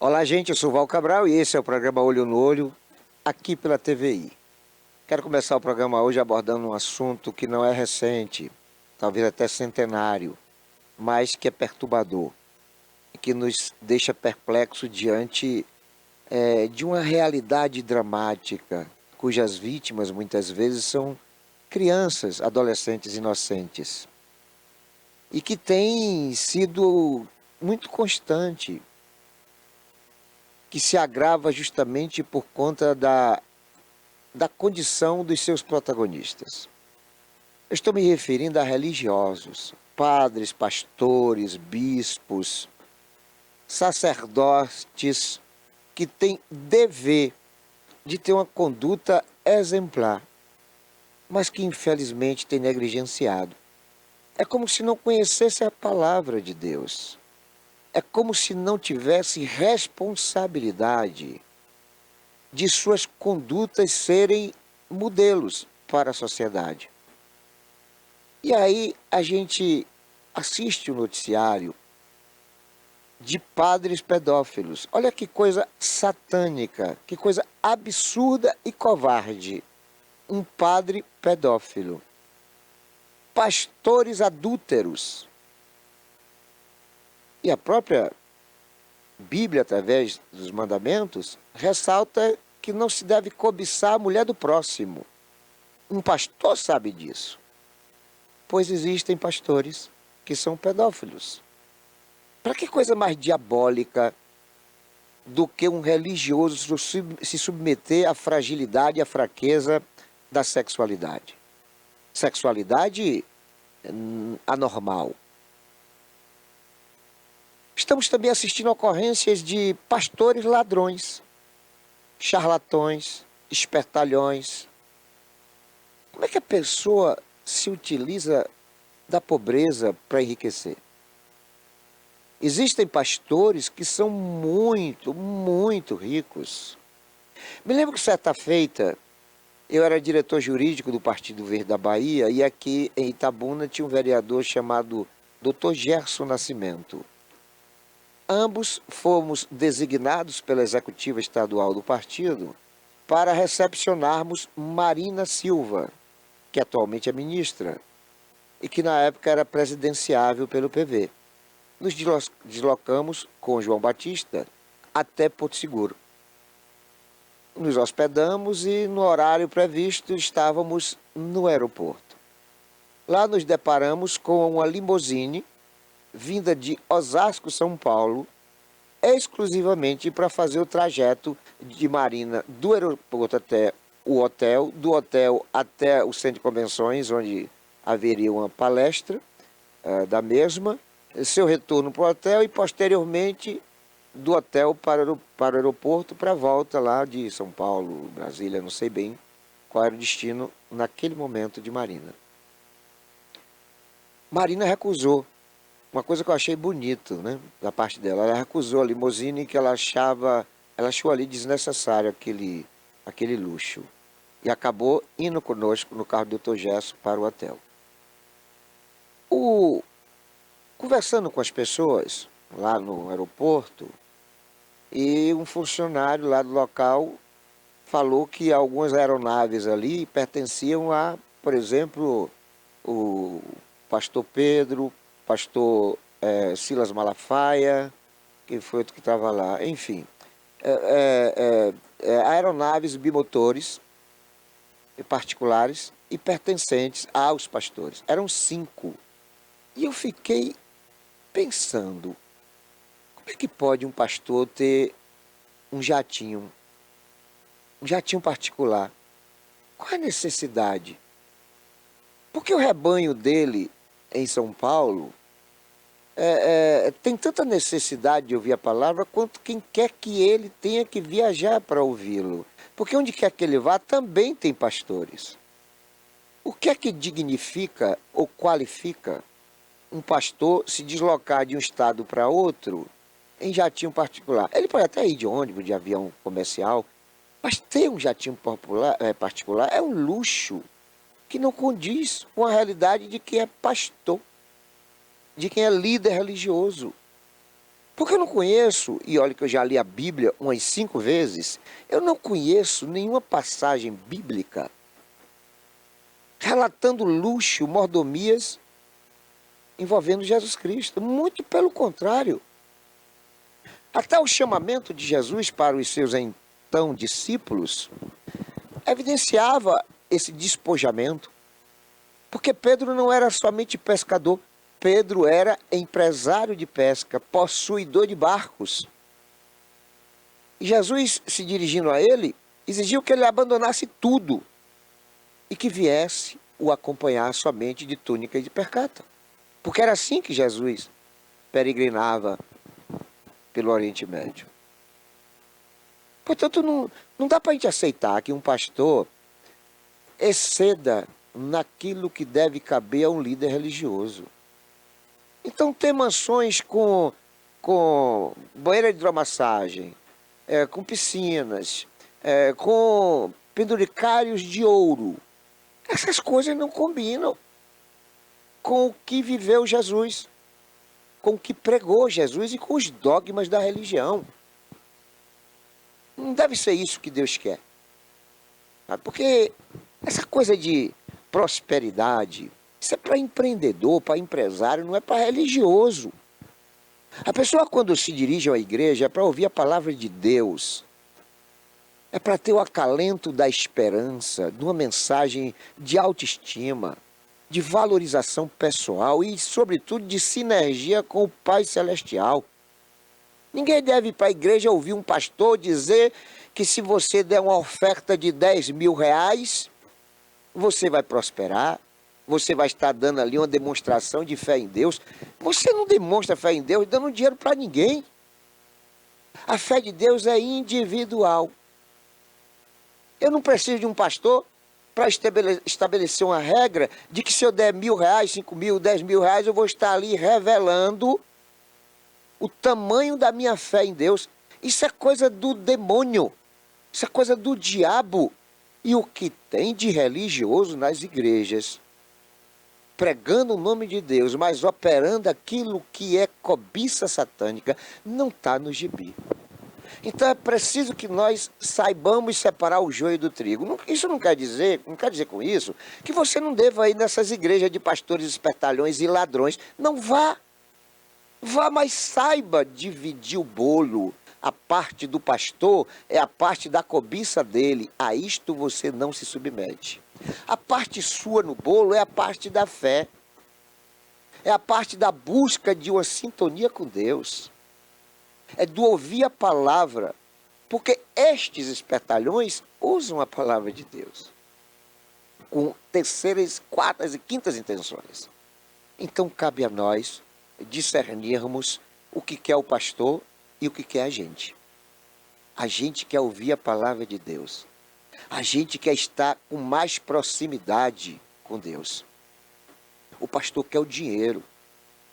Olá, gente, eu sou o Val Cabral e esse é o programa Olho no Olho, aqui pela TVI. Quero começar o programa hoje abordando um assunto que não é recente, talvez até centenário, mas que é perturbador e que nos deixa perplexo diante de uma realidade dramática, cujas vítimas muitas vezes são crianças, adolescentes inocentes, e que tem sido muito constante, que se agrava justamente por conta da condição dos seus protagonistas. Eu estou me referindo a religiosos, padres, pastores, bispos, sacerdotes que têm dever de ter uma conduta exemplar, mas que infelizmente têm negligenciado. É como se não conhecesse a palavra de Deus. É como se não tivesse responsabilidade de suas condutas serem modelos para a sociedade. E aí a gente assiste o noticiário de padres pedófilos. Olha que coisa satânica, que coisa absurda e covarde. Um padre pedófilo. Pastores adúlteros. E a própria Bíblia, através dos mandamentos, ressalta que não se deve cobiçar a mulher do próximo. Um pastor sabe disso, pois existem pastores que são pedófilos. Para que coisa mais diabólica do que um religioso se submeter à fragilidade e à fraqueza da sexualidade? Sexualidade anormal. Estamos também assistindo ocorrências de pastores ladrões, charlatões, espertalhões. Como é que a pessoa se utiliza da pobreza para enriquecer? Existem pastores que são muito, muito ricos. Me lembro que certa feita eu era diretor jurídico do Partido Verde da Bahia e aqui em Itabuna tinha um vereador chamado Dr. Gerson Nascimento. Ambos fomos designados pela executiva estadual do partido para recepcionarmos Marina Silva, que atualmente é ministra, e que na época era presidenciável pelo PV. Nos deslocamos com João Batista até Porto Seguro. Nos hospedamos e no horário previsto estávamos no aeroporto. Lá nos deparamos com uma limusine vinda de Osasco, São Paulo, exclusivamente para fazer o trajeto de Marina do aeroporto até o hotel, do hotel até o centro de convenções, onde haveria uma palestra da mesma, seu retorno para o hotel e posteriormente do hotel para o aeroporto para a volta lá de São Paulo, Brasília, não sei bem qual era o destino naquele momento de Marina. Marina recusou. Uma coisa que eu achei bonito, né, da parte dela. Ela recusou a limusine que ela achou ali desnecessário aquele luxo. E acabou indo conosco no carro do Dr. Gesso para o hotel. Conversando com as pessoas lá no aeroporto, e um funcionário lá do local falou que algumas aeronaves ali pertenciam a, por exemplo, o pastor Pedro, pastor Silas Malafaia, que foi outro que estava lá, enfim. Aeronaves bimotores particulares e pertencentes aos pastores. Eram 5. E eu fiquei pensando, como é que pode um pastor ter um jatinho particular? Qual é a necessidade? Porque o rebanho dele em São Paulo tem tanta necessidade de ouvir a palavra quanto quem quer que ele tenha que viajar para ouvi-lo. Porque onde quer que ele vá também tem pastores. O que é que dignifica ou qualifica um pastor se deslocar de um estado para outro em jatinho particular? Ele pode até ir de ônibus, de avião comercial, mas ter um jatinho particular é um luxo que não condiz com a realidade de quem é pastor, de quem é líder religioso. Porque eu não conheço, e olha que eu já li a Bíblia umas 5 vezes, eu não conheço nenhuma passagem bíblica relatando luxo, mordomias envolvendo Jesus Cristo. Muito pelo contrário. Até o chamamento de Jesus para os seus então discípulos evidenciava esse despojamento. Porque Pedro não era somente pescador, Pedro era empresário de pesca, possuidor de barcos. E Jesus, se dirigindo a ele, exigiu que ele abandonasse tudo e que viesse o acompanhar somente de túnica e de percata. Porque era assim que Jesus peregrinava pelo Oriente Médio. Portanto, não dá para a gente aceitar que um pastor exceda naquilo que deve caber a um líder religioso. Então, ter mansões com banheira de hidromassagem, com piscinas, com penduricários de ouro, essas coisas não combinam com o que viveu Jesus, com o que pregou Jesus e com os dogmas da religião. Não deve ser isso que Deus quer. Porque essa coisa de prosperidade, isso é para empreendedor, para empresário, não é para religioso. A pessoa, quando se dirige à igreja, é para ouvir a palavra de Deus. É para ter o acalento da esperança, de uma mensagem de autoestima, de valorização pessoal e, sobretudo, de sinergia com o Pai Celestial. Ninguém deve ir para a igreja ouvir um pastor dizer que se você der uma oferta de 10 mil reais, você vai prosperar, você vai estar dando ali uma demonstração de fé em Deus. Você não demonstra fé em Deus dando dinheiro para ninguém. A fé de Deus é individual. Eu não preciso de um pastor para estabelecer uma regra de que se eu der 1.000 reais, 5 mil, 10 mil reais, eu vou estar ali revelando o tamanho da minha fé em Deus. Isso é coisa do demônio, isso é coisa do diabo. E o que tem de religioso nas igrejas, pregando o nome de Deus, mas operando aquilo que é cobiça satânica, não está no gibi. Então é preciso que nós saibamos separar o joio do trigo. Isso não quer dizer com isso que você não deva ir nessas igrejas de pastores espertalhões e ladrões. Não vá. Vá, mas saiba dividir o bolo. A parte do pastor é a parte da cobiça dele. A isto você não se submete. A parte sua no bolo é a parte da fé. É a parte da busca de uma sintonia com Deus. É do ouvir a palavra. Porque estes espertalhões usam a palavra de Deus com terceiras, quartas e quintas intenções. Então cabe a nós discernirmos o que quer o pastor e o que quer a gente. A gente quer ouvir a palavra de Deus. A gente quer estar com mais proximidade com Deus. O pastor quer o dinheiro.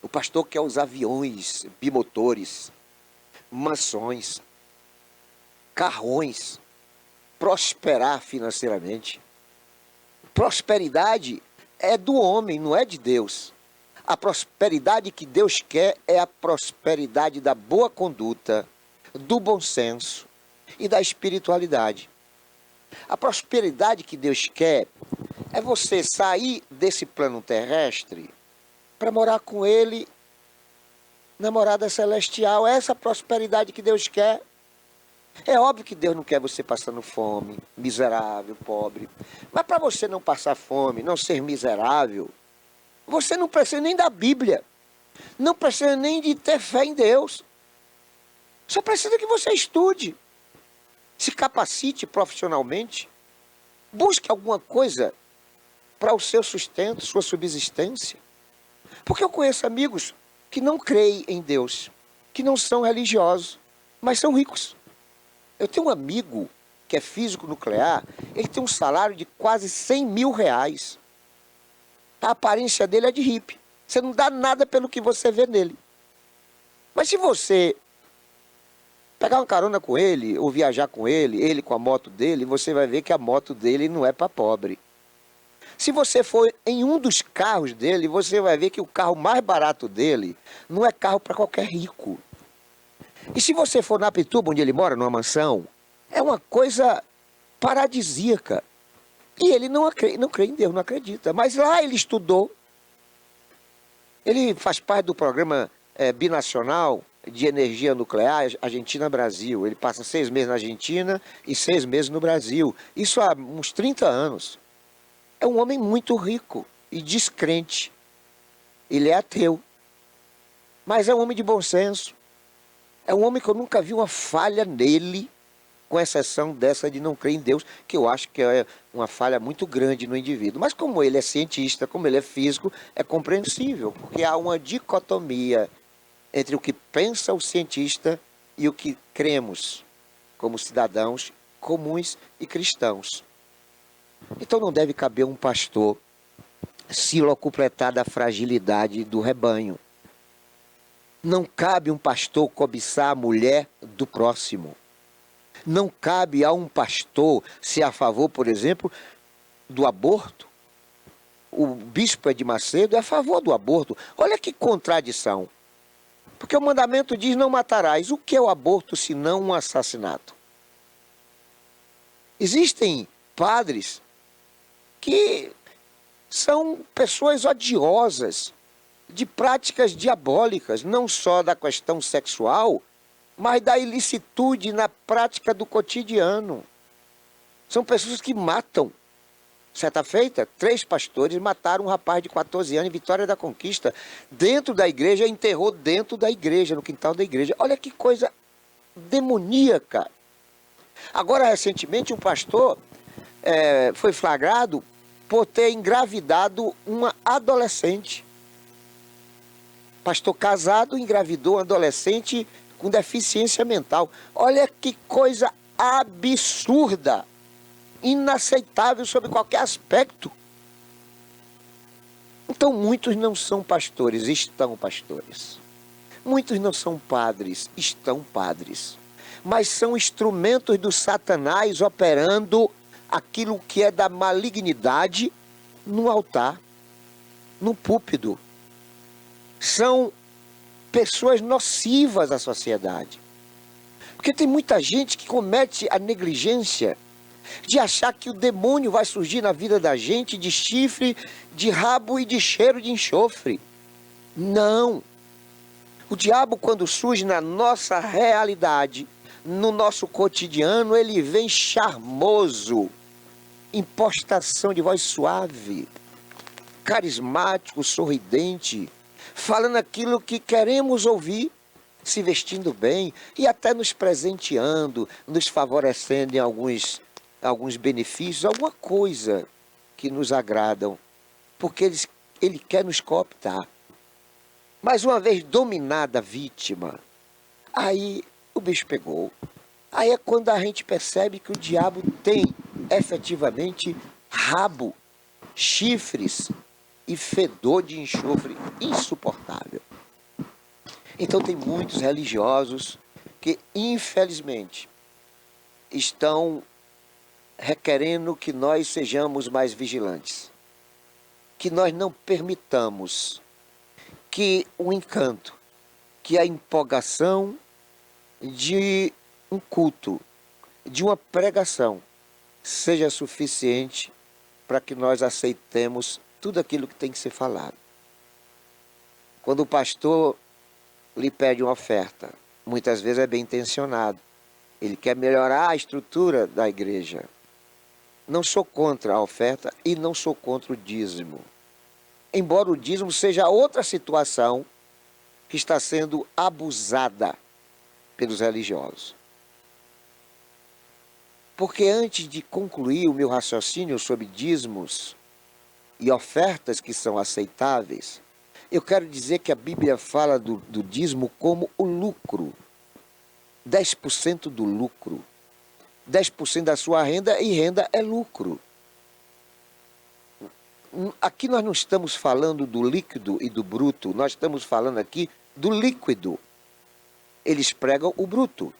O pastor quer os aviões bimotores, mansões, carrões, prosperar financeiramente. Prosperidade é do homem, não é de Deus. A prosperidade que Deus quer é a prosperidade da boa conduta, do bom senso e da espiritualidade. A prosperidade que Deus quer é você sair desse plano terrestre para morar com Ele na morada celestial. É essa prosperidade que Deus quer. É óbvio que Deus não quer você passando fome, miserável, pobre. Mas para você não passar fome, não ser miserável, você não precisa nem da Bíblia. Não precisa nem de ter fé em Deus. Só precisa que você estude. Se capacite profissionalmente. Busque alguma coisa para o seu sustento, sua subsistência. Porque eu conheço amigos que não creem em Deus, que não são religiosos, mas são ricos. Eu tenho um amigo que é físico nuclear, ele tem um salário de quase 100 mil reais. A aparência dele é de hippie. Você não dá nada pelo que você vê nele. Mas se você pegar uma carona com ele, ou viajar com ele com a moto dele, você vai ver que a moto dele não é para pobre. Se você for em um dos carros dele, você vai ver que o carro mais barato dele não é carro para qualquer rico. E se você for na Pituba, onde ele mora, numa mansão, é uma coisa paradisíaca. E ele não crê em Deus, não acredita. Mas lá ele estudou. Ele faz parte do programa binacional de energia nuclear Argentina-Brasil. Ele passa 6 meses na Argentina e 6 meses no Brasil. Isso há uns 30 anos. É um homem muito rico e descrente. Ele é ateu. Mas é um homem de bom senso. É um homem que eu nunca vi uma falha nele, com exceção dessa de não crer em Deus, que eu acho que é uma falha muito grande no indivíduo. Mas como ele é cientista, como ele é físico, é compreensível, porque há uma dicotomia entre o que pensa o cientista e o que cremos como cidadãos comuns e cristãos. Então não deve caber um pastor se locupletar da fragilidade do rebanho. Não cabe um pastor cobiçar a mulher do próximo. Não cabe a um pastor ser a favor, por exemplo, do aborto. O bispo de Macedo é a favor do aborto. Olha que contradição. Porque o mandamento diz: não matarás. O que é o aborto se não um assassinato? Existem padres que são pessoas odiosas, de práticas diabólicas, não só da questão sexual, mas da ilicitude na prática do cotidiano. São pessoas que matam. Certa feita, 3 pastores mataram um rapaz de 14 anos em Vitória da Conquista, dentro da igreja, enterrou dentro da igreja, no quintal da igreja. Olha que coisa demoníaca. Agora, recentemente, um pastor foi flagrado por ter engravidado uma adolescente. Pastor casado engravidou um adolescente com deficiência mental. Olha que coisa absurda, inaceitável sob qualquer aspecto. Então muitos não são pastores, estão pastores. Muitos não são padres, estão padres. Mas são instrumentos do Satanás operando aquilo que é da malignidade no altar, no púlpito. São pessoas nocivas à sociedade. Porque tem muita gente que comete a negligência de achar que o demônio vai surgir na vida da gente de chifre, de rabo e de cheiro de enxofre. Não. O diabo, quando surge na nossa realidade, no nosso cotidiano, ele vem charmoso, impostação de voz suave, carismático, sorridente, falando aquilo que queremos ouvir, se vestindo bem e até nos presenteando, nos favorecendo em alguns benefícios, alguma coisa que nos agradam, porque ele quer nos cooptar. Mas uma vez dominada a vítima, aí o bicho pegou. Aí é quando a gente percebe que o diabo tem efetivamente rabo, chifres e fedor de enxofre insuportável. Então tem muitos religiosos que, infelizmente, estão requerendo que nós sejamos mais vigilantes, que nós não permitamos que o encanto, que a empolgação de um culto, de uma pregação, seja suficiente para que nós aceitemos tudo aquilo que tem que ser falado. Quando o pastor lhe pede uma oferta, muitas vezes é bem intencionado. Ele quer melhorar a estrutura da igreja. Não sou contra a oferta e não sou contra o dízimo. Embora o dízimo seja outra situação que está sendo abusada pelos religiosos. Porque antes de concluir o meu raciocínio sobre dízimos e ofertas que são aceitáveis, eu quero dizer que a Bíblia fala do dízimo como o lucro. 10% do lucro. 10% da sua renda, e renda é lucro. Aqui nós não estamos falando do líquido e do bruto, nós estamos falando aqui do líquido. Eles pregam o bruto.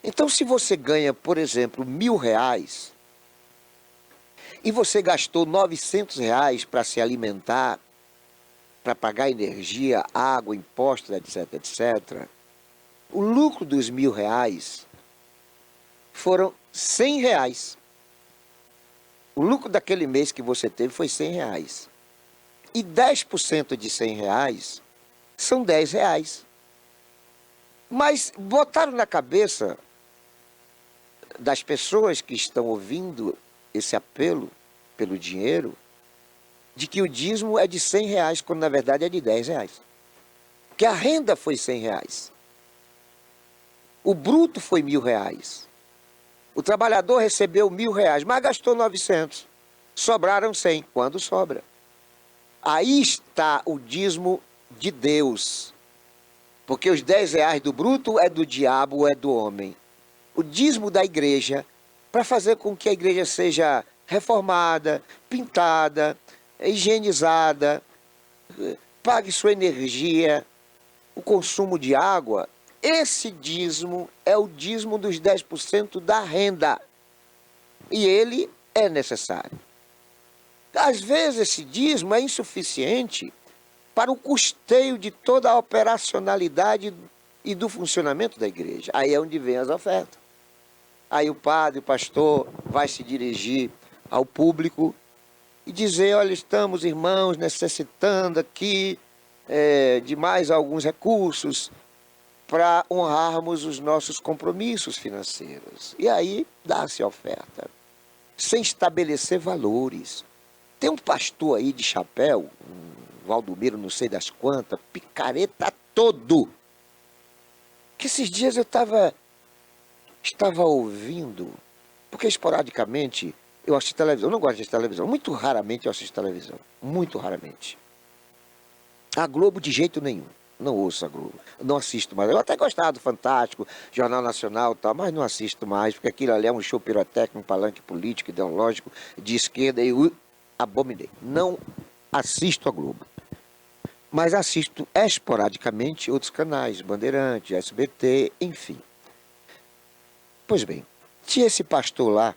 Então, se você ganha, por exemplo, R$1.000 e você gastou R$900 para se alimentar, para pagar energia, água, impostos, etc., etc., O lucro dos R$ 1.000 foram R$ 100. O lucro daquele mês que você teve foi R$ 100. E 10% de R$ 100 são R$ 10. Mas botaram na cabeça das pessoas que estão ouvindo esse apelo pelo dinheiro, de que o dízimo é de R$ 100, quando na verdade é de R$ 10. Porque a renda foi R$ 100. O bruto foi R$ 1.000. O trabalhador recebeu R$ 1.000, mas gastou 900. Sobraram 100, quando sobra. Aí está o dízimo de Deus. Porque os R$ 10 do bruto é do diabo, é do homem. O dízimo da igreja, para fazer com que a igreja seja reformada, pintada, higienizada, pague sua energia, o consumo de água, esse dízimo é o dízimo dos 10% da renda. E ele é necessário. Às vezes esse dízimo é insuficiente para o custeio de toda a operacionalidade e do funcionamento da igreja. Aí é onde vem as ofertas. Aí o padre, o pastor, vai se dirigir ao público e dizer: olha, estamos, irmãos, necessitando aqui de mais alguns recursos para honrarmos os nossos compromissos financeiros. E aí dá-se a oferta, sem estabelecer valores. Tem um pastor aí de chapéu, um Valdomiro, não sei das quantas, picareta todo, que esses dias eu estava ouvindo, porque esporadicamente eu assisto televisão. Eu não gosto de assistir televisão, muito raramente eu assisto televisão, muito raramente. A Globo de jeito nenhum, não ouço a Globo, não assisto mais. Eu até gostava do Fantástico, Jornal Nacional e tal, mas não assisto mais, porque aquilo ali é um show pirotécnico, um palanque político, ideológico, de esquerda, e eu abominei. Não assisto a Globo. Mas assisto esporadicamente outros canais, Bandeirantes, SBT, enfim. Pois bem, tinha esse pastor lá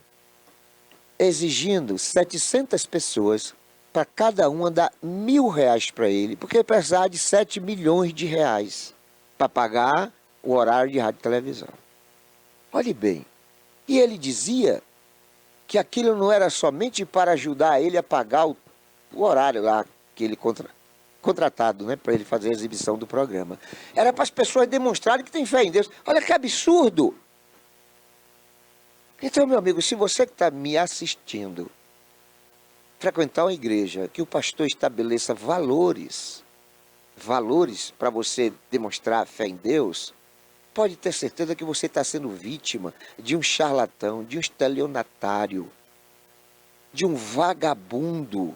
exigindo 700 pessoas para cada uma dar R$ 1.000 para ele, porque ele precisava de 7 milhões de reais para pagar o horário de rádio e televisão. Olhe bem, e ele dizia que aquilo não era somente para ajudar ele a pagar o horário lá que ele contratado, né, para ele fazer a exibição do programa. Era para as pessoas demonstrarem que tem fé em Deus. Olha que absurdo! Então, meu amigo, se você que está me assistindo frequentar uma igreja, que o pastor estabeleça valores para você demonstrar fé em Deus, pode ter certeza que você está sendo vítima de um charlatão, de um estelionatário, de um vagabundo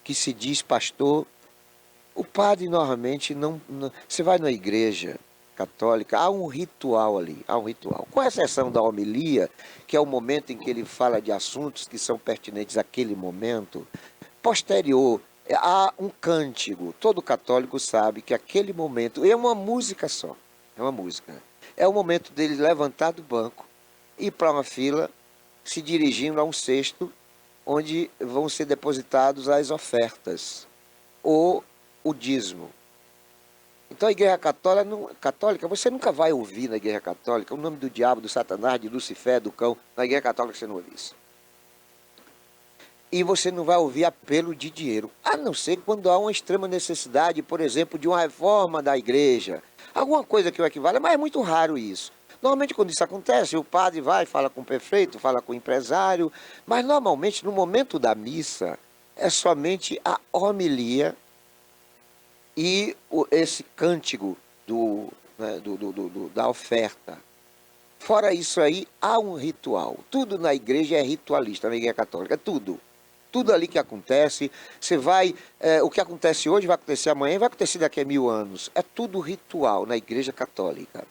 que se diz pastor. O padre normalmente não. Você vai na igreja católica, há um ritual ali, há um ritual. Com exceção da homilia, que é o momento em que ele fala de assuntos que são pertinentes àquele momento. Posterior, há um cântico. Todo católico sabe que aquele momento é uma música só. É uma música. É o momento dele levantar do banco, ir para uma fila, se dirigindo a um cesto onde vão ser depositados as ofertas, ou o dízimo. Então a igreja católica, você nunca vai ouvir na igreja católica o nome do diabo, do Satanás, de Lucifer, do cão. Na igreja católica você não ouve isso. E você não vai ouvir apelo de dinheiro, a não ser quando há uma extrema necessidade, por exemplo, de uma reforma da igreja. Alguma coisa que o equivale, mas é muito raro isso. Normalmente quando isso acontece, o padre vai, fala com o prefeito, fala com o empresário, mas normalmente no momento da missa é somente a homilia e esse cântico da oferta. Fora isso aí, há um ritual. Tudo na igreja é ritualista, na igreja católica, tudo. Tudo ali que acontece, você vai, o que acontece hoje vai acontecer amanhã, vai acontecer daqui a 1000 anos. É tudo ritual na igreja católica.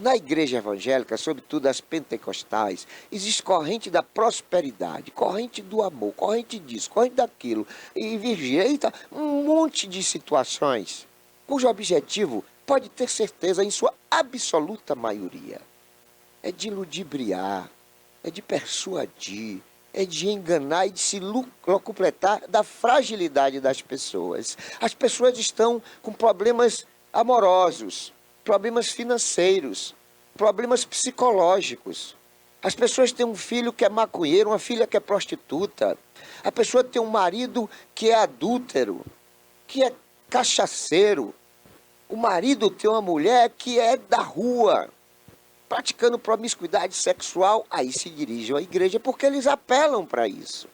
Na igreja evangélica, sobretudo as pentecostais, existe corrente da prosperidade, corrente do amor, corrente disso, corrente daquilo, e vigília, um monte de situações, cujo objetivo, pode ter certeza, em sua absoluta maioria, é de ludibriar, é de persuadir, é de enganar e de se locupletar da fragilidade das pessoas. As pessoas estão com problemas amorosos, problemas financeiros, problemas psicológicos. As pessoas têm um filho que é maconheiro, uma filha que é prostituta. A pessoa tem um marido que é adúltero, que é cachaceiro. O marido tem uma mulher que é da rua, praticando promiscuidade sexual. Aí se dirigem à igreja porque eles apelam para isso.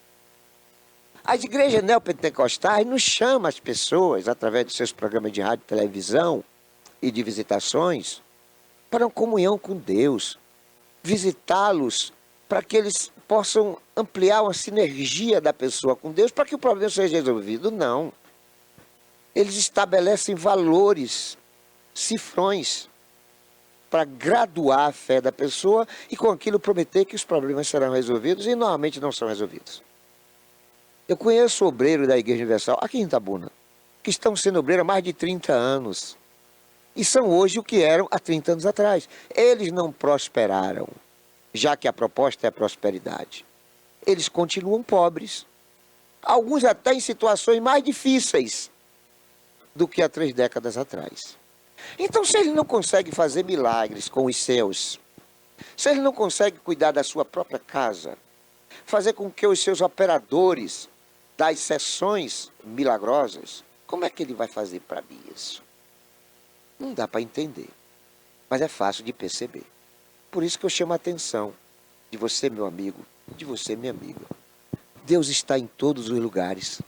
As igrejas neopentecostais não chamam as pessoas, através dos seus programas de rádio e televisão e de visitações, para uma comunhão com Deus, visitá-los para que eles possam ampliar uma sinergia da pessoa com Deus, para que o problema seja resolvido. Não. Eles estabelecem valores, cifrões, para graduar a fé da pessoa e com aquilo prometer que os problemas serão resolvidos e normalmente não são resolvidos. Eu conheço obreiros da Igreja Universal aqui em Itabuna, que estão sendo obreiros há mais de 30 anos. E são hoje o que eram há 30 anos atrás. Eles não prosperaram, já que a proposta é a prosperidade. Eles continuam pobres. Alguns até em situações mais difíceis do que há 3 décadas atrás. Então, se ele não consegue fazer milagres com os seus, se ele não consegue cuidar da sua própria casa, fazer com que os seus operadores das sessões milagrosas, como é que ele vai fazer para mim isso? Não dá para entender, mas é fácil de perceber. Por isso que eu chamo a atenção de você, meu amigo, de você, minha amiga. Deus está em todos os lugares.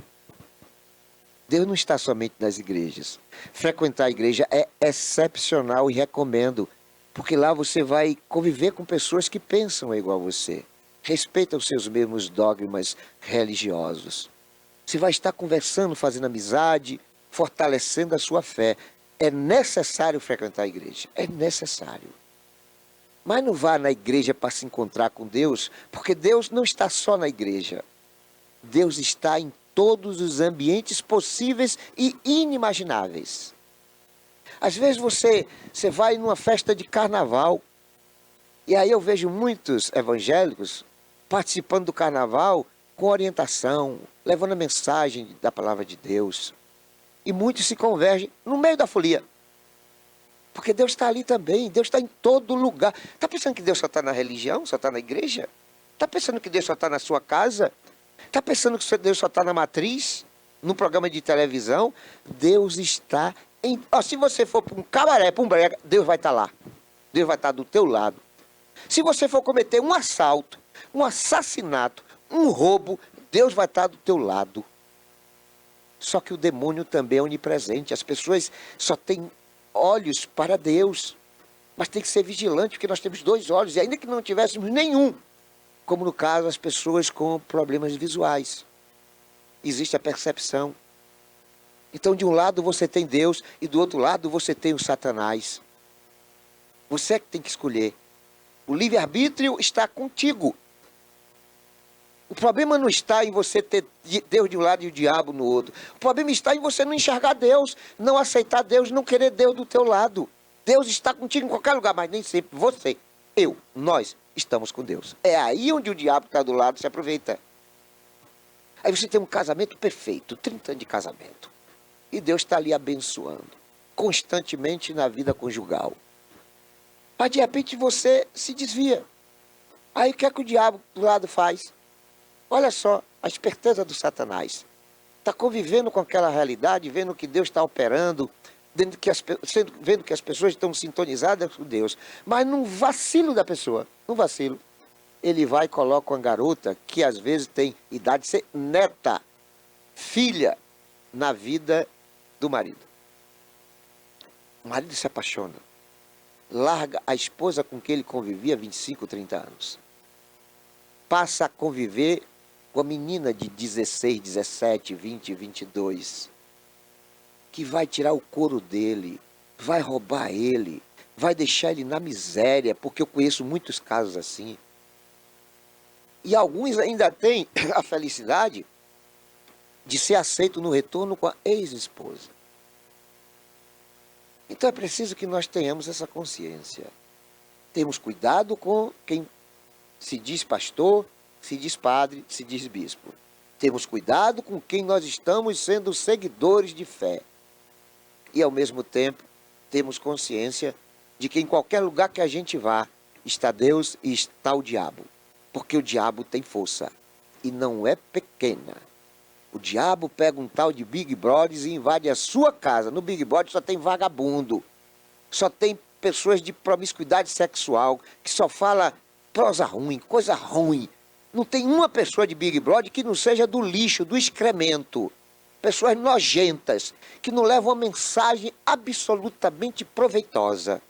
Deus não está somente nas igrejas. Frequentar a igreja é excepcional e recomendo, porque lá você vai conviver com pessoas que pensam igual a você, respeitam os seus mesmos dogmas religiosos. Você vai estar conversando, fazendo amizade, fortalecendo a sua fé. É necessário frequentar a igreja, é necessário. Mas não vá na igreja para se encontrar com Deus, porque Deus não está só na igreja. Deus está em todos os ambientes possíveis e inimagináveis. Às vezes você vai numa festa de carnaval, e aí eu vejo muitos evangélicos participando do carnaval com orientação, levando a mensagem da palavra de Deus. E muitos se convergem no meio da folia. Porque Deus está ali também, Deus está em todo lugar. Está pensando que Deus só está na religião, só está na igreja? Está pensando que Deus só está na sua casa? Está pensando que Deus só está na matriz? No programa de televisão? Deus está em... se você for para um cabaré, para um brega, Deus vai estar lá. Deus vai estar do teu lado. Se você for cometer um assalto, um assassinato, um roubo, Deus vai estar do teu lado. Só que o demônio também é onipresente. As pessoas só têm olhos para Deus. Mas tem que ser vigilante, porque nós temos 2 olhos, e ainda que não tivéssemos nenhum, como no caso as pessoas com problemas visuais, existe a percepção. Então de um lado você tem Deus, e do outro lado você tem o Satanás. Você é que tem que escolher. O livre-arbítrio está contigo. O problema não está em você ter Deus de um lado e o diabo no outro. O problema está em você não enxergar Deus, não aceitar Deus, não querer Deus do teu lado. Deus está contigo em qualquer lugar, mas nem sempre você, nós estamos com Deus. É aí onde o diabo está do lado, se aproveita. Aí você tem um casamento perfeito, 30 anos de casamento. E Deus está ali abençoando, constantemente na vida conjugal. Mas de repente você se desvia. Aí o que é que o diabo do lado faz? Olha só, a esperteza do Satanás. Está convivendo com aquela realidade, vendo que Deus está operando, vendo que as pessoas estão sintonizadas com Deus. Mas num vacilo da pessoa, ele vai e coloca uma garota que às vezes tem idade de ser neta, filha, na vida do marido. O marido se apaixona, larga a esposa com quem ele convivia há 25, 30 anos. Passa a conviver com a menina de 16, 17, 20, 22, que vai tirar o couro dele, vai roubar ele, vai deixar ele na miséria, porque eu conheço muitos casos assim. E alguns ainda têm a felicidade de ser aceito no retorno com a ex-esposa. Então é preciso que nós tenhamos essa consciência. Temos cuidado com quem se diz pastor, se diz padre, se diz bispo. Temos cuidado com quem nós estamos sendo seguidores de fé. E ao mesmo tempo, termos consciência de que em qualquer lugar que a gente vá, está Deus e está o diabo. Porque o diabo tem força e não é pequena. O diabo pega um tal de Big Brother e invade a sua casa. No Big Brother só tem vagabundo, só tem pessoas de promiscuidade sexual, que só fala prosa ruim, coisa ruim. Não tem uma pessoa de Big Brother que não seja do lixo, do excremento. Pessoas nojentas, que não levam uma mensagem absolutamente proveitosa.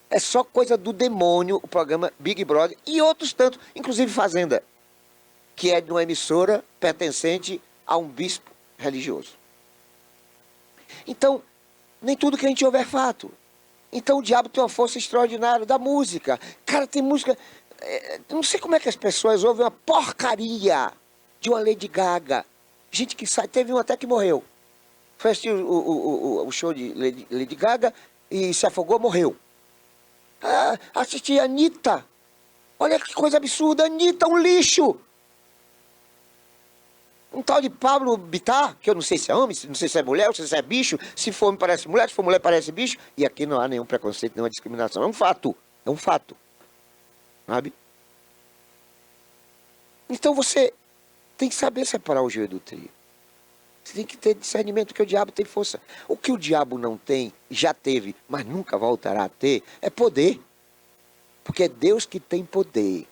É só coisa do demônio o programa Big Brother e outros tantos, inclusive Fazenda, que é de uma emissora pertencente a um bispo religioso. Então, nem tudo que a gente ouve é fato. Então o diabo tem uma força extraordinária da música. Cara, tem música... não sei como é que as pessoas ouvem uma porcaria de uma Lady Gaga. Gente que sai, teve um até que morreu. Foi assistir o show de Lady Gaga e se afogou, morreu. Assisti a Anitta. Olha que coisa absurda, Anitta, um lixo. Um tal de Pablo Vittar, que eu não sei se é homem, não sei se é mulher, não sei se é bicho. Se for homem parece mulher, se for mulher parece bicho. E aqui não há nenhum preconceito, nenhuma discriminação. É um fato. É um fato. Sabe? Então você tem que saber separar o joio do trigo. Você tem que ter discernimento, porque o diabo tem força. O que o diabo não tem, já teve, mas nunca voltará a ter, é poder. Porque é Deus que tem poder.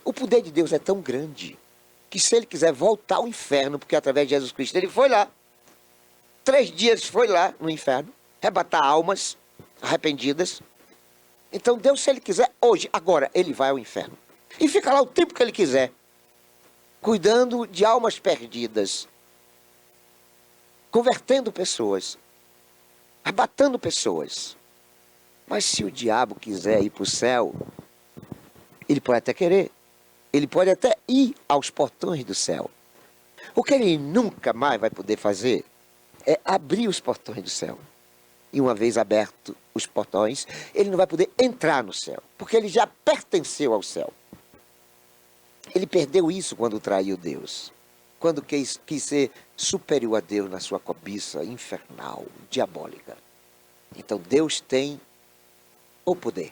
O poder de Deus é tão grande que se ele quiser voltar ao inferno, porque através de Jesus Cristo ele foi lá, 3 dias foi lá no inferno, arrebatar almas arrependidas. Então Deus, se ele quiser, hoje, agora, ele vai ao inferno. E fica lá o tempo que ele quiser, cuidando de almas perdidas, convertendo pessoas, arrebatando pessoas. Mas se o diabo quiser ir para o céu, ele pode até querer. Ele pode até ir aos portões do céu. O que ele nunca mais vai poder fazer é abrir os portões do céu. E uma vez abertos os portões, ele não vai poder entrar no céu, porque ele já pertenceu ao céu. Ele perdeu isso quando traiu Deus. Quando quis ser superior a Deus na sua cobiça infernal, diabólica. Então Deus tem o poder.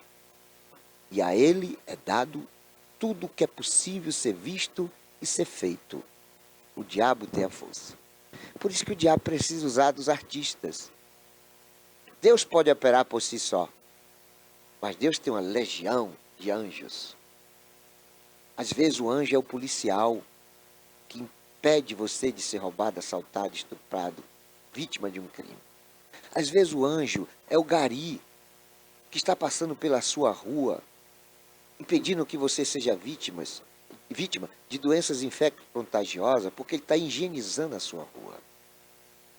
E a ele é dado tudo o que é possível ser visto e ser feito. O diabo tem a força. Por isso que o diabo precisa usar dos artistas. Deus pode operar por si só, mas Deus tem uma legião de anjos. Às vezes o anjo é o policial que impede você de ser roubado, assaltado, estuprado, vítima de um crime. Às vezes o anjo é o gari que está passando pela sua rua, impedindo que você seja vítima de doenças infecto-contagiosas, porque ele está higienizando a sua rua.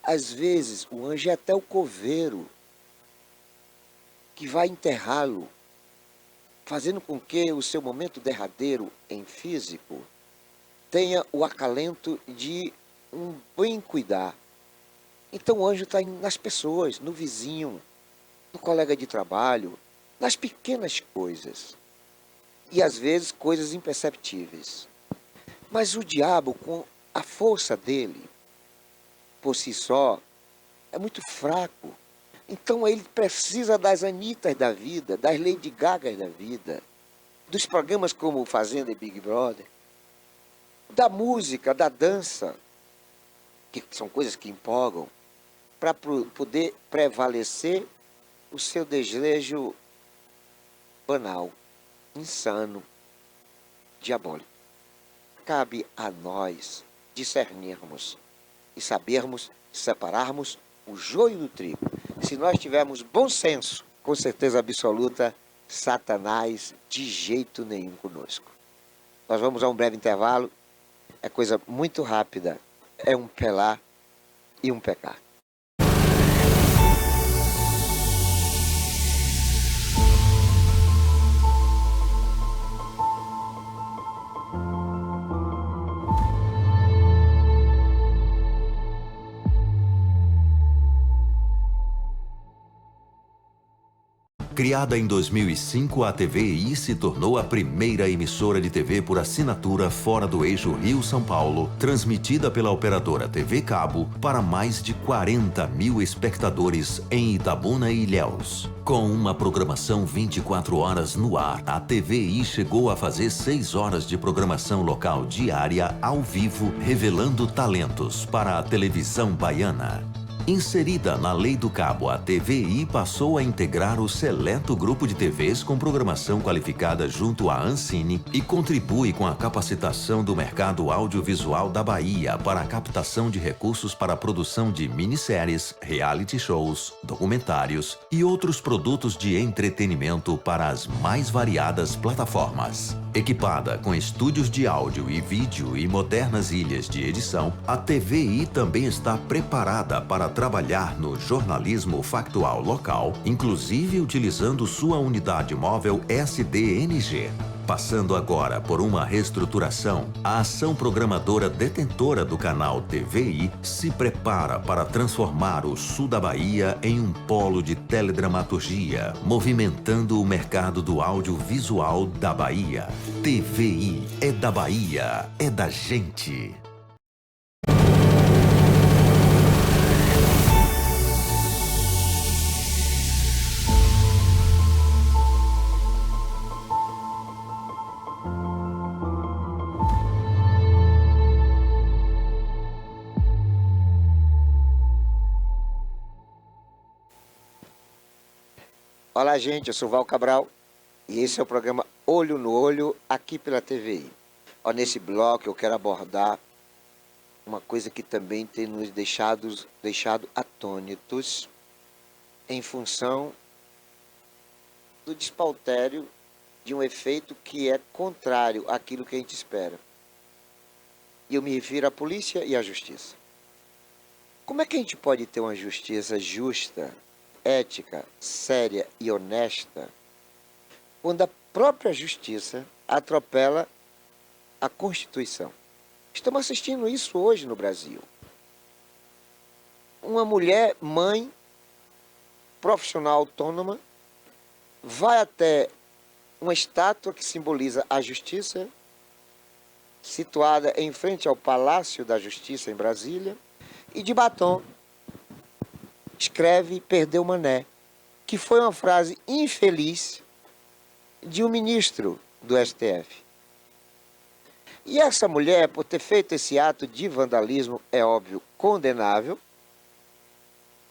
Às vezes, o anjo é até o coveiro que vai enterrá-lo, fazendo com que o seu momento derradeiro em físico tenha o acalento de um bem cuidar. Então o anjo está nas pessoas, no vizinho, no colega de trabalho, nas pequenas coisas. E às vezes coisas imperceptíveis. Mas o diabo, com a força dele, por si só, é muito fraco. Então ele precisa das Anitas da vida, das Lady Gagas da vida, dos programas como Fazenda e Big Brother, da música, da dança, que são coisas que empolgam, para poder prevalecer o seu desejo banal, insano, diabólico. Cabe a nós discernirmos e sabermos separarmos o joio do trigo. Se nós tivermos bom senso, com certeza absoluta, Satanás de jeito nenhum conosco. Nós vamos a um breve intervalo, é coisa muito rápida, é um pelar e um pecar. Criada em 2005, a TVI se tornou a primeira emissora de TV por assinatura fora do eixo Rio-São Paulo, transmitida pela operadora TV Cabo para mais de 40 mil espectadores em Itabuna e Ilhéus. Com uma programação 24 horas no ar, a TVI chegou a fazer 6 horas de programação local diária ao vivo, revelando talentos para a televisão baiana. Inserida na Lei do Cabo, a TVI passou a integrar o seleto grupo de TVs com programação qualificada junto à Ancine e contribui com a capacitação do mercado audiovisual da Bahia para a captação de recursos para a produção de minisséries, reality shows, documentários e outros produtos de entretenimento para as mais variadas plataformas. Equipada com estúdios de áudio e vídeo e modernas ilhas de edição, a TVI também está preparada para trabalhar no jornalismo factual local, inclusive utilizando sua unidade móvel SDNG. Passando agora por uma reestruturação, a ação programadora detentora do canal TVI se prepara para transformar o sul da Bahia em um polo de teledramaturgia, movimentando o mercado do audiovisual da Bahia. TVI é da Bahia, é da gente. Olá, gente, eu sou Val Cabral e esse é o programa Olho no Olho, aqui pela TVI. Nesse bloco eu quero abordar uma coisa que também tem nos deixado atônitos em função do despautério de um efeito que é contrário àquilo que a gente espera. E eu me refiro à polícia e à justiça. Como é que a gente pode ter uma justiça justa, ética, séria e honesta, quando a própria justiça atropela a Constituição? Estamos assistindo isso hoje no Brasil. Uma mulher, mãe, profissional autônoma, vai até uma estátua que simboliza a justiça, situada em frente ao Palácio da Justiça em Brasília, e de batom escreve "Perdeu Mané", que foi uma frase infeliz de um ministro do STF. E essa mulher, por ter feito esse ato de vandalismo, é óbvio, condenável,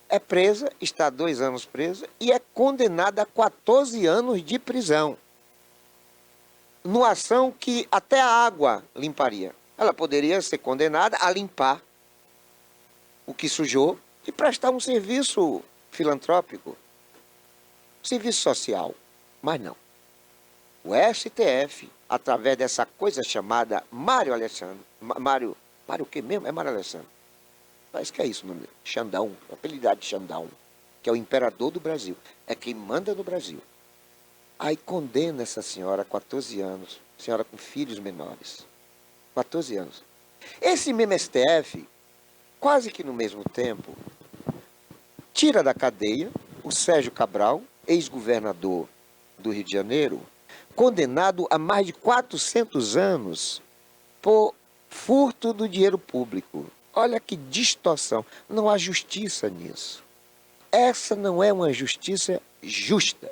é presa, está 2 anos presa e é condenada a 14 anos de prisão. Numa ação que até a água limparia. Ela poderia ser condenada a limpar o que sujou e prestar um serviço filantrópico, serviço social, mas não. O STF, através dessa coisa chamada Mário Alessandro, Mário o que mesmo? É Mário Alessandro. Parece que é isso o nome dele. Xandão, apelidade de Xandão, que é o imperador do Brasil, é quem manda no Brasil. Aí condena essa senhora a 14 anos, senhora com filhos menores, 14 anos. Esse mesmo STF, quase que no mesmo tempo, tira da cadeia o Sérgio Cabral, ex-governador do Rio de Janeiro, condenado a mais de 400 anos por furto do dinheiro público. Olha que distorção, não há justiça nisso. Essa não é uma justiça justa.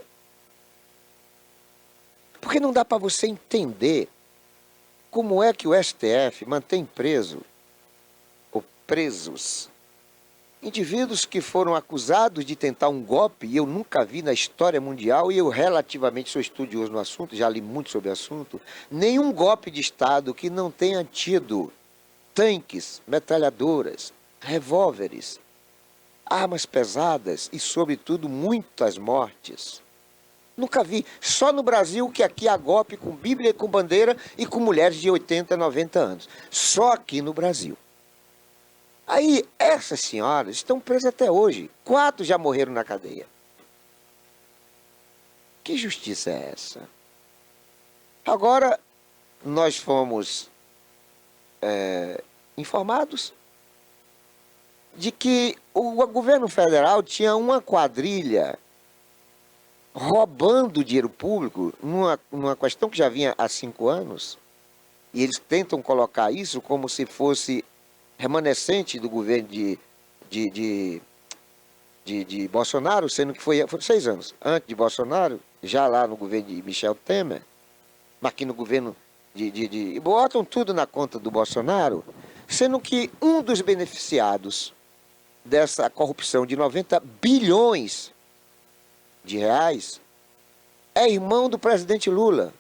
Porque não dá para você entender como é que o STF mantém presos indivíduos que foram acusados de tentar um golpe, e eu nunca vi na história mundial, e eu relativamente sou estudioso no assunto, já li muito sobre o assunto, nenhum golpe de Estado que não tenha tido tanques, metralhadoras, revólveres, armas pesadas e, sobretudo, muitas mortes. Nunca vi. Só no Brasil que aqui há golpe com Bíblia e com bandeira e com mulheres de 80, 90 anos. Só aqui no Brasil. Aí, essas senhoras estão presas até hoje. 4 já morreram na cadeia. Que justiça é essa? Agora, nós fomos informados de que o governo federal tinha uma quadrilha roubando dinheiro público numa questão que já vinha há 5 anos, e eles tentam colocar isso como se fosse remanescente do governo de Bolsonaro, sendo que foram 6 anos antes de Bolsonaro, já lá no governo de Michel Temer, mas aqui no governo e botam tudo na conta do Bolsonaro, sendo que um dos beneficiados dessa corrupção de 90 bilhões de reais é irmão do presidente Lula,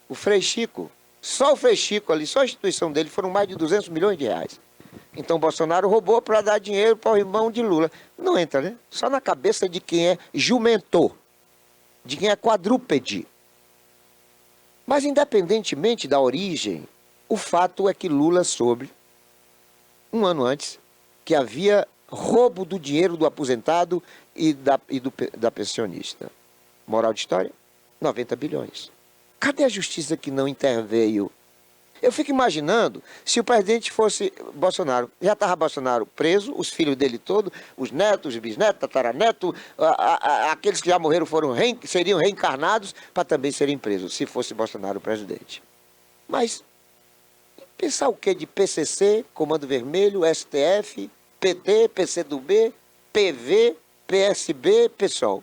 o Frei Chico. Só o Frei Chico ali, só a instituição dele foram mais de 200 milhões de reais. Então Bolsonaro roubou para dar dinheiro para o irmão de Lula. Não entra, né? Só na cabeça de quem é jumento, de quem é quadrúpede. Mas independentemente da origem, o fato é que Lula soube, um ano antes, que havia roubo do dinheiro do aposentado e da pensionista. Moral de história? 90 bilhões. Cadê a justiça que não interveio? Eu fico imaginando se o presidente fosse Bolsonaro. Já estava Bolsonaro preso, os filhos dele todos, os netos, os bisnetos, tataranetos, aqueles que já morreram seriam reencarnados para também serem presos, se fosse Bolsonaro o presidente. Mas pensar o quê de PCC, Comando Vermelho, STF, PT, PCdoB, PV, PSB, PSOL.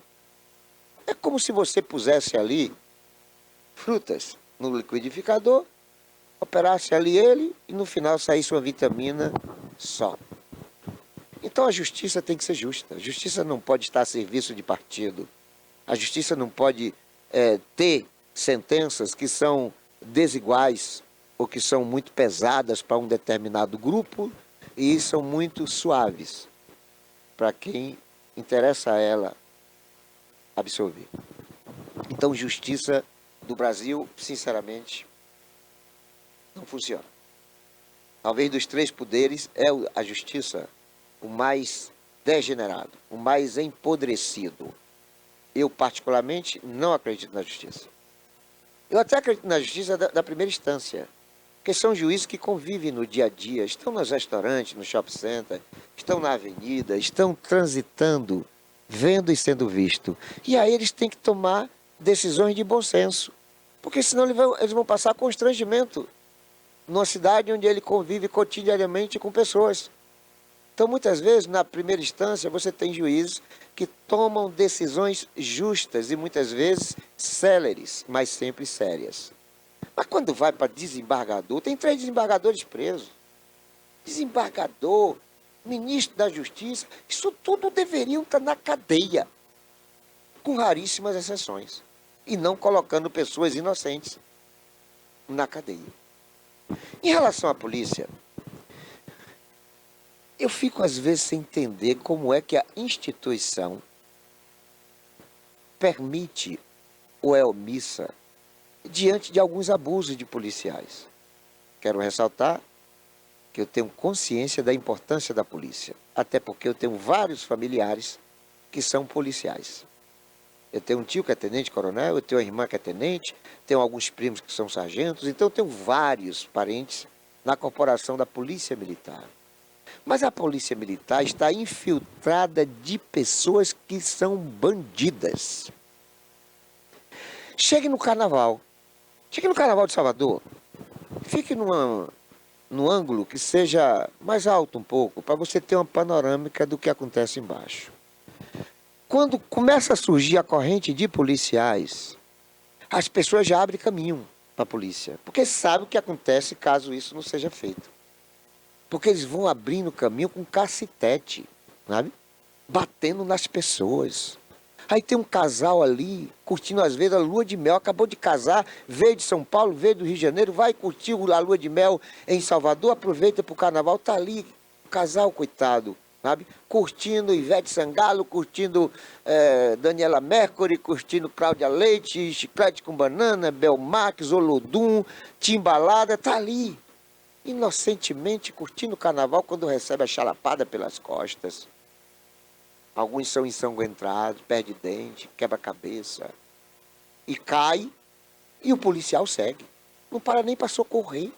É como se você pusesse ali frutas no liquidificador, operasse ali ele e no final saísse uma vitamina só. Então a justiça tem que ser justa. A justiça não pode estar a serviço de partido. A justiça não pode ter sentenças que são desiguais ou que são muito pesadas para um determinado grupo e são muito suaves para quem interessa a ela absorver. Então, justiça do Brasil, sinceramente, não funciona. Talvez dos 3 poderes é a justiça o mais degenerado, o mais empodrecido. Eu, particularmente, não acredito na justiça. Eu até acredito na justiça da primeira instância, porque são juízes que convivem no dia a dia, estão nos restaurantes, no shopping center, estão na avenida, estão transitando, vendo e sendo visto. E aí eles têm que tomar decisões de bom senso, porque senão eles vão passar constrangimento numa cidade onde ele convive cotidianamente com pessoas. Então, muitas vezes, na primeira instância, você tem juízes que tomam decisões justas e muitas vezes céleres, mas sempre sérias. Mas quando vai para desembargador, tem 3 desembargadores presos. Desembargador, ministro da Justiça, isso tudo deveriam estar na cadeia, com raríssimas exceções, e não colocando pessoas inocentes na cadeia. Em relação à polícia, eu fico às vezes sem entender como é que a instituição permite ou é omissa diante de alguns abusos de policiais. Quero ressaltar que eu tenho consciência da importância da polícia, até porque eu tenho vários familiares que são policiais. Eu tenho um tio que é tenente-coronel, eu tenho uma irmã que é tenente, tenho alguns primos que são sargentos, então eu tenho vários parentes na corporação da Polícia Militar. Mas a Polícia Militar está infiltrada de pessoas que são bandidas. Chegue no Carnaval de Salvador, fique num ângulo que seja mais alto um pouco, para você ter uma panorâmica do que acontece embaixo. Quando começa a surgir a corrente de policiais, as pessoas já abrem caminho para a polícia, porque sabem o que acontece caso isso não seja feito. Porque eles vão abrindo caminho com cacetete, sabe? Batendo nas pessoas. Aí tem um casal ali, curtindo às vezes a lua de mel, acabou de casar, veio de São Paulo, veio do Rio de Janeiro, vai curtir a lua de mel em Salvador, aproveita para o carnaval, tá ali, o casal, coitado, sabe? Curtindo Ivete Sangalo, curtindo Daniela Mercury, curtindo Cláudia Leite, Chiclete com Banana, Belmax, Olodum, Timbalada, tá ali, inocentemente curtindo o carnaval quando recebe a chalapada pelas costas. Alguns são ensanguentados, perde dente, quebra a cabeça e cai, e o policial segue. Não para nem para socorrer.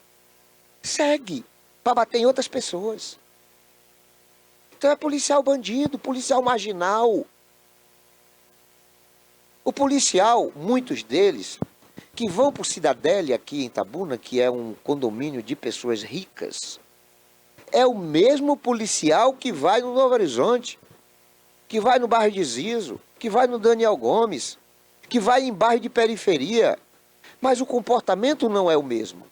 Segue para bater em outras pessoas. Então é policial bandido, policial marginal. O policial, muitos deles, que vão para o Cidadele aqui em Itabuna, que é um condomínio de pessoas ricas, é o mesmo policial que vai no Novo Horizonte, que vai no bairro de Zizo, que vai no Daniel Gomes, que vai em bairro de periferia, mas o comportamento não é o mesmo.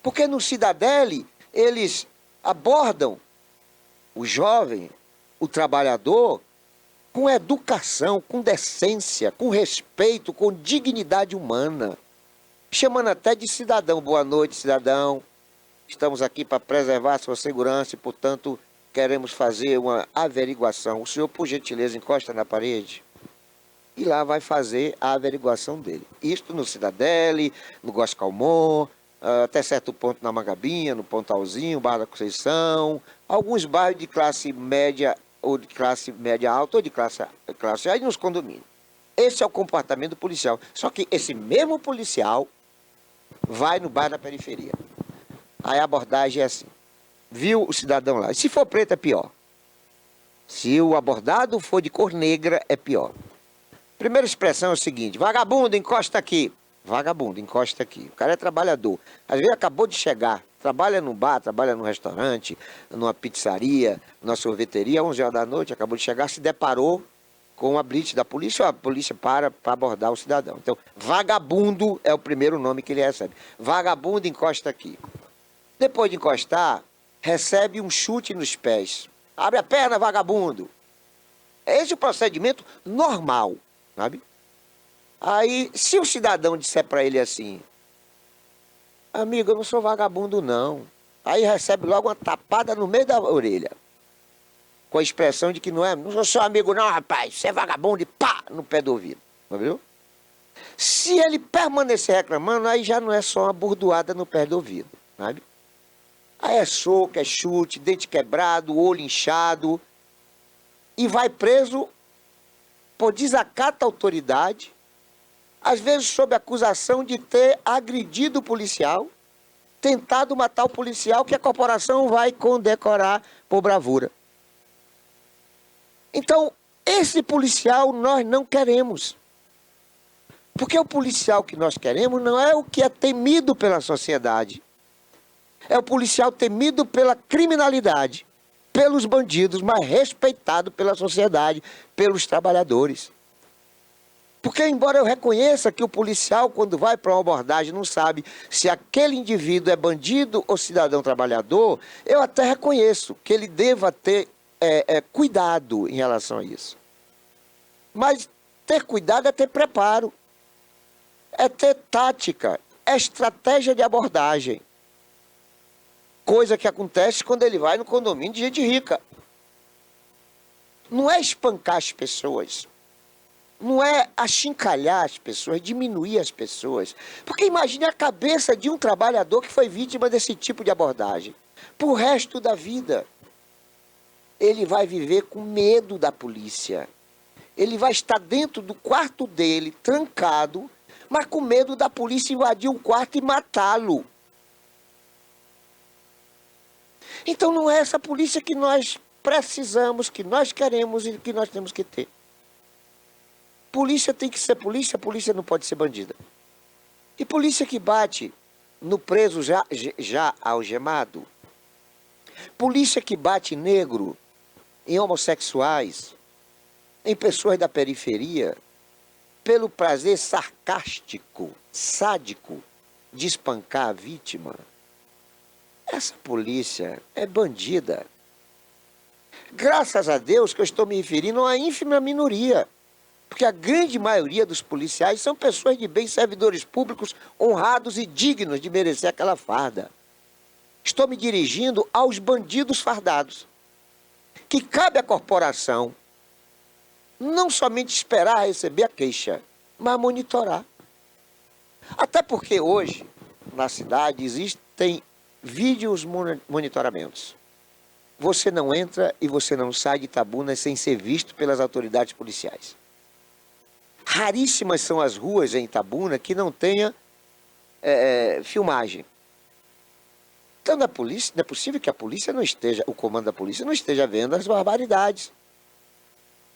Porque no Cidadele, eles abordam o jovem, o trabalhador, com educação, com decência, com respeito, com dignidade humana, chamando até de cidadão. Boa noite, cidadão. Estamos aqui para preservar a sua segurança e, portanto, queremos fazer uma averiguação. O senhor, por gentileza, encosta na parede e lá vai fazer a averiguação dele. Isto no Cidadele, no Góes Calmon, até certo ponto na Mangabinha, no Pontalzinho, Barra da Conceição, alguns bairros de classe média ou de classe média alta ou de classe aí nos condomínios. Esse é o comportamento do policial. Só que esse mesmo policial vai no bairro da periferia. Aí a abordagem é assim. Viu o cidadão lá. E se for preto é pior. Se o abordado for de cor negra é pior. Primeira expressão é o seguinte: vagabundo, encosta aqui. Vagabundo, encosta aqui. O cara é trabalhador. Às vezes acabou de chegar. Trabalha no bar, trabalha no restaurante, numa pizzaria, numa sorveteria, 11 horas da noite, acabou de chegar, se deparou com a blitz da polícia, a polícia para abordar o cidadão. Então, vagabundo é o primeiro nome que ele recebe. Vagabundo, encosta aqui. Depois de encostar, recebe um chute nos pés. Abre a perna, vagabundo. Esse é o procedimento normal, sabe? Aí, se o cidadão disser para ele assim: amigo, eu não sou vagabundo, não. Aí recebe logo uma tapada no meio da orelha. Com a expressão de que não sou seu amigo, não, rapaz. Você é vagabundo e pá, no pé do ouvido. Viu? Se ele permanecer reclamando, aí já não é só uma burdoada no pé do ouvido, sabe? Aí é soco, é chute, dente quebrado, olho inchado. E vai preso por desacato à autoridade, às vezes sob acusação de ter agredido o policial, tentado matar o policial, que a corporação vai condecorar por bravura. Então, esse policial nós não queremos. Porque o policial que nós queremos não é o que é temido pela sociedade. É o policial temido pela criminalidade, pelos bandidos, mas respeitado pela sociedade, pelos trabalhadores. Porque, embora eu reconheça que o policial, quando vai para uma abordagem, não sabe se aquele indivíduo é bandido ou cidadão trabalhador, eu até reconheço que ele deva ter cuidado em relação a isso. Mas ter cuidado é ter preparo, é ter tática, é estratégia de abordagem. Coisa que acontece quando ele vai no condomínio de gente rica. Não é espancar as pessoas. Não é achincalhar as pessoas, diminuir as pessoas. Porque imagine a cabeça de um trabalhador que foi vítima desse tipo de abordagem. Pro resto da vida. Ele vai viver com medo da polícia. Ele vai estar dentro do quarto dele, trancado, mas com medo da polícia invadir o quarto e matá-lo. Então não é essa polícia que nós precisamos, que nós queremos e que nós temos que ter. Polícia tem que ser polícia, polícia não pode ser bandida. E polícia que bate no preso já algemado, polícia que bate negro, em homossexuais, em pessoas da periferia, pelo prazer sarcástico, sádico, de espancar a vítima, essa polícia é bandida. Graças a Deus que eu estou me referindo a uma ínfima minoria. Porque a grande maioria dos policiais são pessoas de bem, servidores públicos, honrados e dignos de merecer aquela farda. Estou me dirigindo aos bandidos fardados, que cabe à corporação não somente esperar receber a queixa, mas monitorar. Até porque hoje, na cidade, existem vídeos monitoramentos. Você não entra e você não sai de Itabuna sem ser visto pelas autoridades policiais. Raríssimas são as ruas em Itabuna que não tenha filmagem. Então não é possível que a polícia não esteja, o comando da polícia não esteja vendo as barbaridades.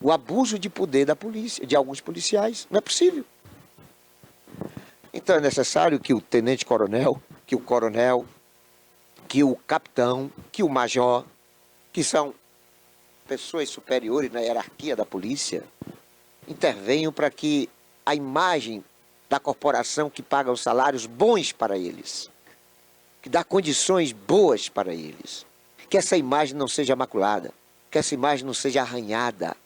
o abuso de poder da polícia, de alguns policiais. Não é possível. Então é necessário que o tenente-coronel, que o coronel, que o capitão, que o major, que são pessoas superiores na hierarquia da polícia, intervenham para que a imagem da corporação que paga os salários bons para eles, que dá condições boas para eles, que essa imagem não seja maculada, que essa imagem não seja arranhada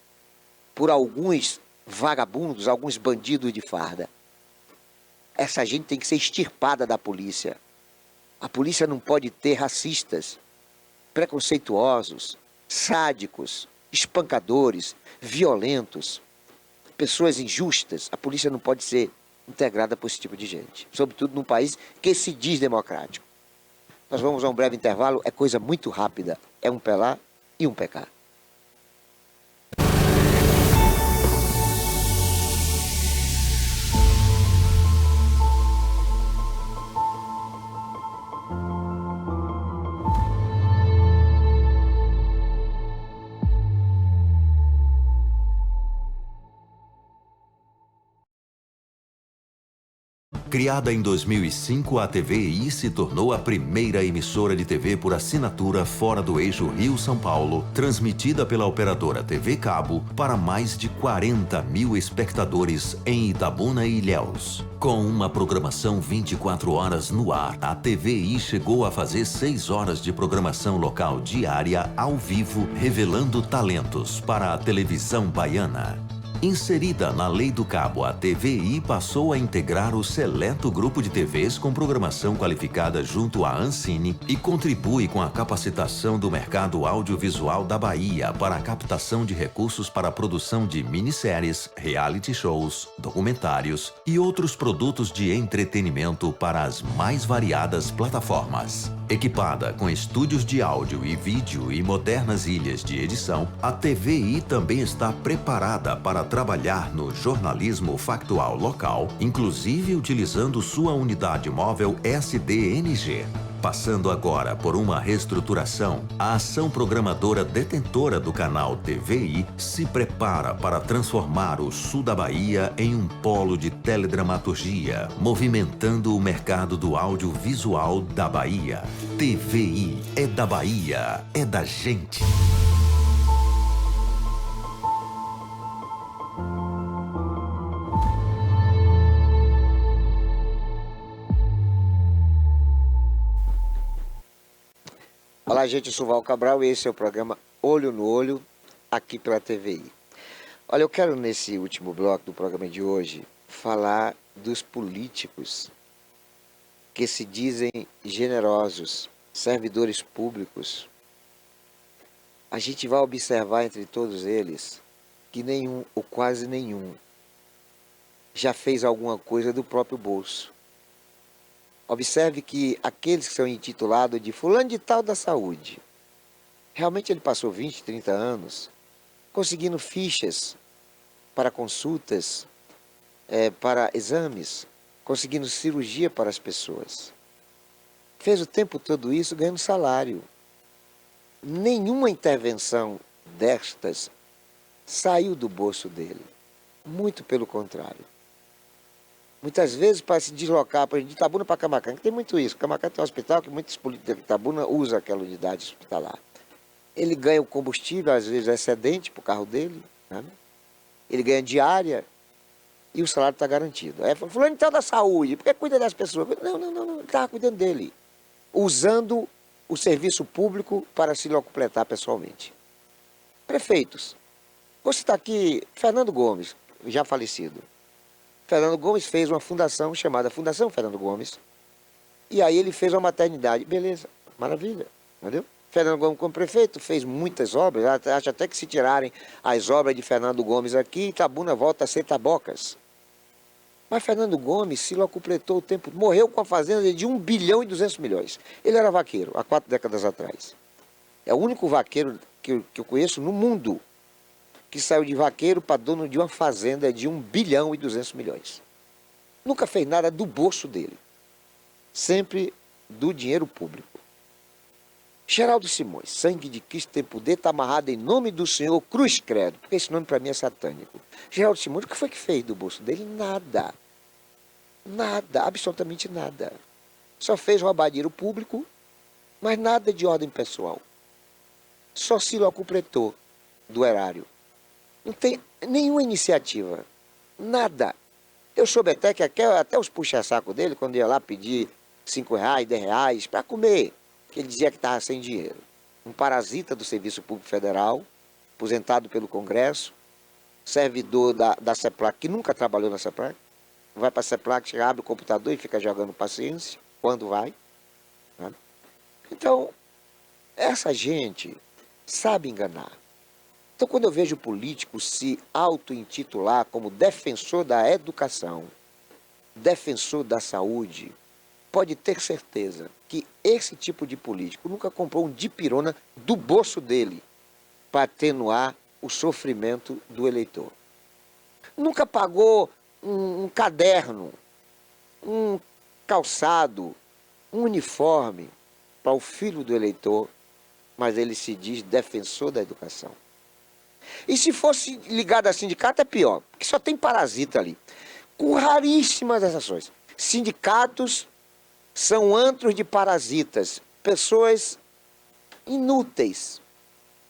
por alguns vagabundos, alguns bandidos de farda. Essa gente tem que ser extirpada da polícia. A polícia não pode ter racistas, preconceituosos, sádicos, espancadores, violentos, pessoas injustas. A polícia não pode ser integrada por esse tipo de gente, sobretudo num país que se diz democrático. Nós vamos a um breve intervalo, é coisa muito rápida, é um pelar e um pecar. Criada em 2005, a TVI se tornou a primeira emissora de TV por assinatura fora do eixo Rio-São Paulo, transmitida pela operadora TV Cabo para mais de 40 mil espectadores em Itabuna e Ilhéus. Com uma programação 24 horas no ar, a TVI chegou a fazer 6 horas de programação local diária ao vivo, revelando talentos para a televisão baiana. Inserida na Lei do Cabo, a TVI passou a integrar o seleto grupo de TVs com programação qualificada junto à Ancine e contribui com a capacitação do mercado audiovisual da Bahia para a captação de recursos para a produção de minisséries, reality shows, documentários e outros produtos de entretenimento para as mais variadas plataformas. Equipada com estúdios de áudio e vídeo e modernas ilhas de edição, a TVI também está preparada para trabalhar no jornalismo factual local, inclusive utilizando sua unidade móvel SDNG. Passando agora por uma reestruturação, a ação programadora detentora do canal TVI se prepara para transformar o sul da Bahia em um polo de teledramaturgia, movimentando o mercado do audiovisual da Bahia. TVI é da Bahia, é da gente. Olá, gente, eu sou Val Cabral e esse é o programa Olho no Olho, aqui pela TVI. Olha, eu quero nesse último bloco do programa de hoje falar dos políticos que se dizem generosos, servidores públicos. A gente vai observar entre todos eles que nenhum, ou quase nenhum, já fez alguma coisa do próprio bolso. Observe que aqueles que são intitulados de fulano de tal da saúde, realmente ele passou 20, 30 anos conseguindo fichas para consultas, para exames, conseguindo cirurgia para as pessoas. Fez o tempo todo isso ganhando salário. Nenhuma intervenção destas saiu do bolso dele. Muito pelo contrário. Muitas vezes, para se deslocar de Itabuna para Camaquã, que tem muito isso. Camaquã tem um hospital que muitos políticos de Itabuna usam aquela unidade hospitalar. Ele ganha o combustível, às vezes excedente para o carro dele. Né? Ele ganha diária e o salário está garantido. Fulano então da saúde, porque cuida das pessoas. Não, ele estava cuidando dele. Usando o serviço público para se completar pessoalmente. Prefeitos. Vou citar aqui Fernando Gomes, já falecido. Fernando Gomes fez uma fundação chamada Fundação Fernando Gomes. E aí ele fez uma maternidade. Beleza, maravilha, entendeu? Fernando Gomes, como prefeito, fez muitas obras. Acho até que se tirarem as obras de Fernando Gomes aqui, Itabuna volta a ser Tabocas. Mas Fernando Gomes se locupletou o tempo, morreu com a fazenda de 1 bilhão e 200 milhões. Ele era vaqueiro, há 4 décadas atrás. É o único vaqueiro que eu conheço no mundo que saiu de vaqueiro para dono de uma fazenda de 1 bilhão e 200 milhões. Nunca fez nada do bolso dele. Sempre do dinheiro público. Geraldo Simões, sangue de Cristo tem poder, está amarrado em nome do Senhor, cruz credo, porque esse nome para mim é satânico. Geraldo Simões, o que foi que fez do bolso dele? Nada. Nada, absolutamente nada. Só fez roubar dinheiro público, mas nada de ordem pessoal. Só se locupletou do erário. Não tem nenhuma iniciativa, nada. Eu soube até que até os puxa-saco dele, quando ia lá pedir R$ 5, R$ 10 para comer, que ele dizia que estava sem dinheiro. Um parasita do Serviço Público Federal, aposentado pelo Congresso, servidor da CEPLAC, que nunca trabalhou na CEPLAC, vai para a CEPLAC, chega, abre o computador e fica jogando paciência, quando vai. Né? Então, essa gente sabe enganar. Então, quando eu vejo político se auto-intitular como defensor da educação, defensor da saúde, pode ter certeza que esse tipo de político nunca comprou um dipirona do bolso dele para atenuar o sofrimento do eleitor. Nunca pagou um caderno, um calçado, um uniforme para o filho do eleitor, mas ele se diz defensor da educação. E se fosse ligado a sindicato é pior, porque só tem parasita ali, com raríssimas exceções. Sindicatos são antros de parasitas, pessoas inúteis,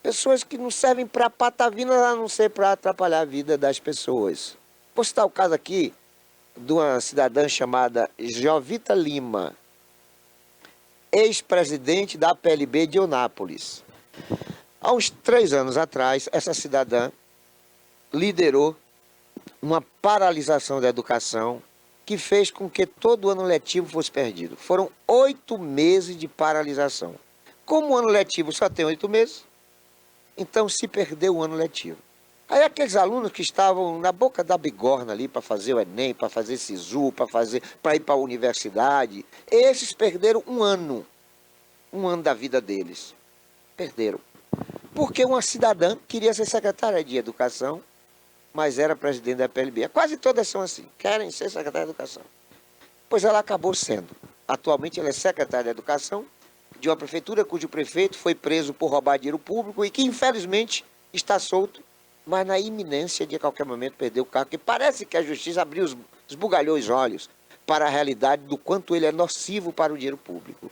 pessoas que não servem para patavina, a não ser para atrapalhar a vida das pessoas. Vou citar o caso aqui de uma cidadã chamada Jovita Lima, ex-presidente da PLB de Eunápolis. Há uns 3 anos atrás, essa cidadã liderou uma paralisação da educação que fez com que todo o ano letivo fosse perdido. Foram 8 meses de paralisação. Como o ano letivo só tem 8 meses, então se perdeu o ano letivo. Aí aqueles alunos que estavam na boca da bigorna ali para fazer o Enem, para fazer SISU, para ir para a universidade, esses perderam um ano da vida deles. Perderam. Porque uma cidadã queria ser secretária de educação, mas era presidente da PLB. Quase todas são assim, querem ser secretária de educação. Pois ela acabou sendo. Atualmente ela é secretária de educação de uma prefeitura cujo prefeito foi preso por roubar dinheiro público e que infelizmente está solto, mas na iminência de a qualquer momento perder o cargo, que parece que a justiça esbugalhou os olhos para a realidade do quanto ele é nocivo para o dinheiro público.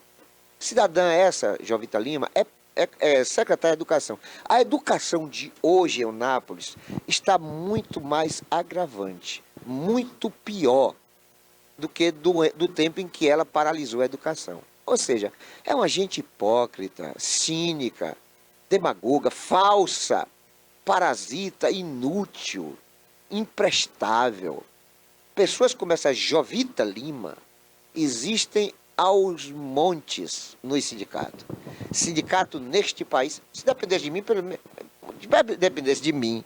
Cidadã essa, Jovita Lima, é secretária de Educação. A educação de hoje em Eunápolis está muito mais agravante, muito pior do que do tempo em que ela paralisou a educação. Ou seja, é uma gente hipócrita, cínica, demagoga, falsa, parasita, inútil, imprestável. Pessoas como essa Jovita Lima existem aos montes nos sindicatos. Sindicato neste país, se dependesse de mim, dependesse de mim,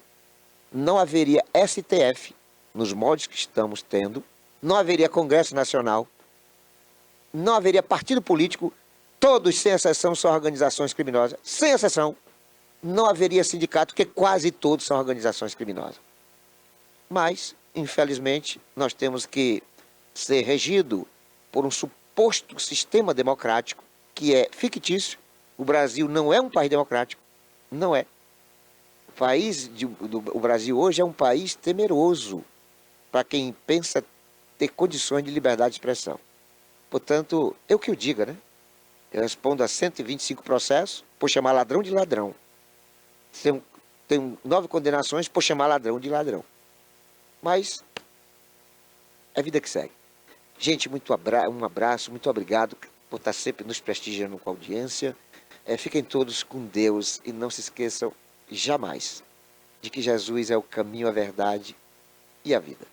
não haveria STF nos moldes que estamos tendo, não haveria Congresso Nacional, não haveria partido político, todos, sem exceção, são organizações criminosas, sem exceção, não haveria sindicato, porque quase todos são organizações criminosas. Mas, infelizmente, nós temos que ser regido por um suposto sistema democrático, que é fictício. O Brasil não é um país democrático, não é. O Brasil hoje é um país temeroso para quem pensa ter condições de liberdade de expressão. Portanto, eu que o diga, né? Eu respondo a 125 processos por chamar ladrão de ladrão. Tenho 9 condenações por chamar ladrão de ladrão. Mas é a vida que segue. Gente, um abraço, muito obrigado por estar sempre nos prestigiando com a audiência. Fiquem todos com Deus e não se esqueçam jamais de que Jesus é o caminho, a verdade e a vida.